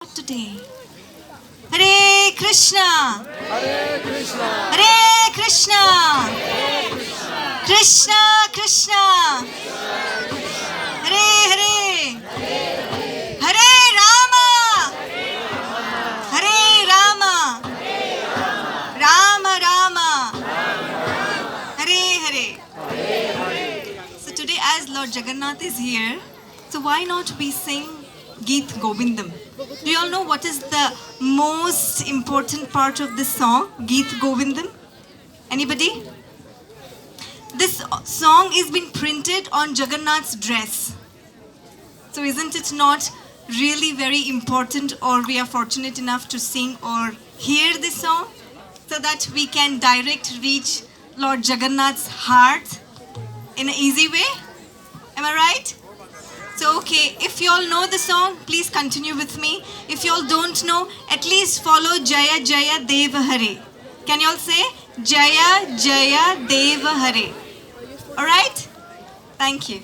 today. Hare Krishna, Hare Krishna, Hare Krishna, Krishna Krishna, Hare Hare, Hare Rama, Hare Rama, Rama Rama, Hare Hare. So today, as Lord Jagannath is here, so why not we sing Geet Govindam? Do you all know what is the most important part of this song, Geet Govindam? Anybody? This song is been printed on Jagannath's dress. So isn't it not really very important, or we are fortunate enough to sing or hear this song so that we can direct reach Lord Jagannath's heart in an easy way? Am I right? So okay, if you all know the song, please continue with me. If you all don't know, at least follow Jaya Jaya Deva Hare. Can you all say Jaya Jaya Deva Hare? Alright? Thank you.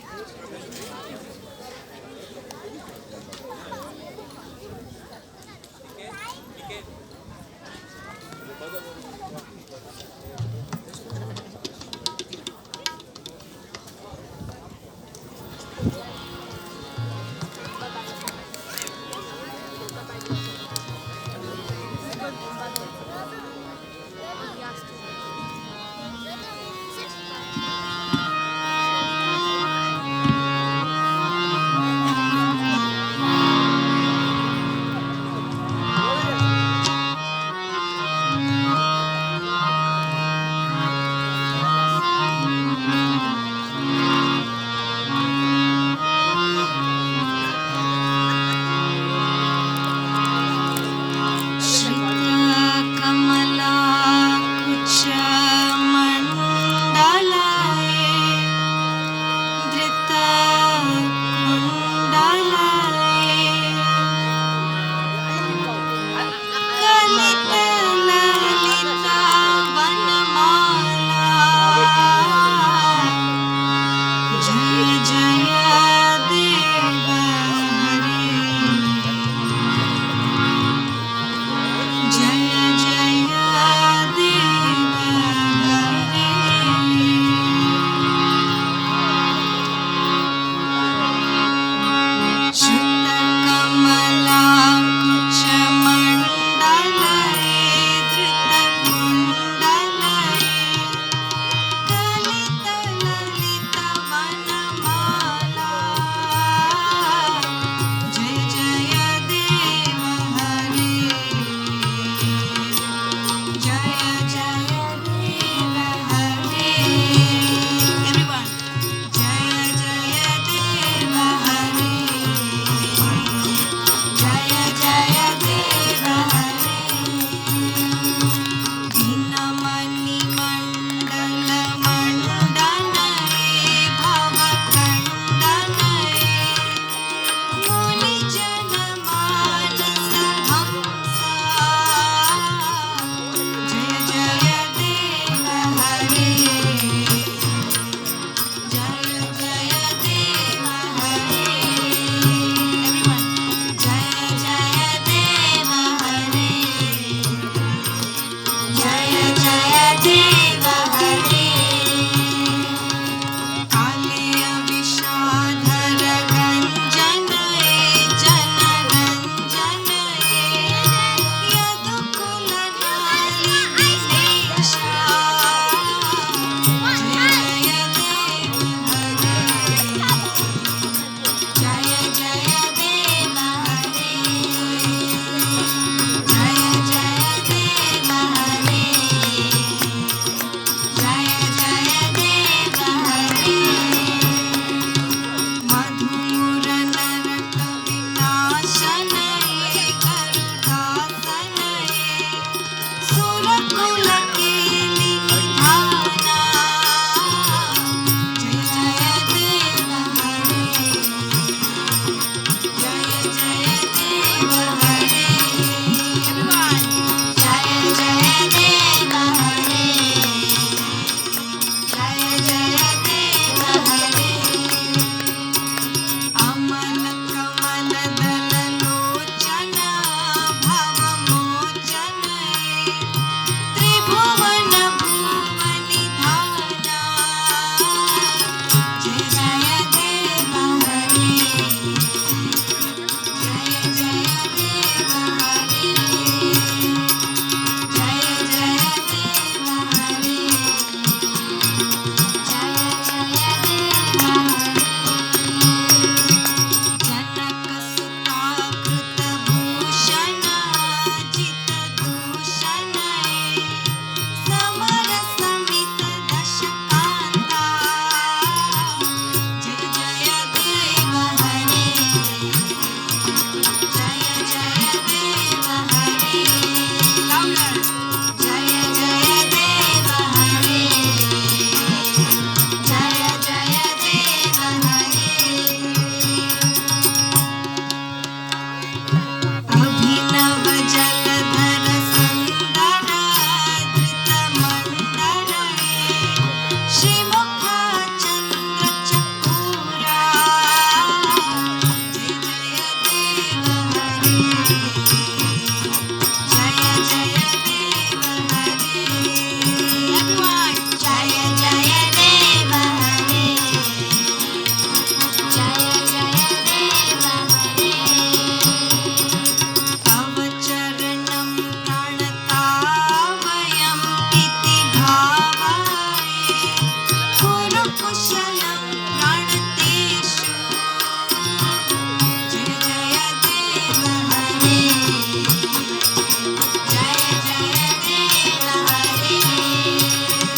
Kusal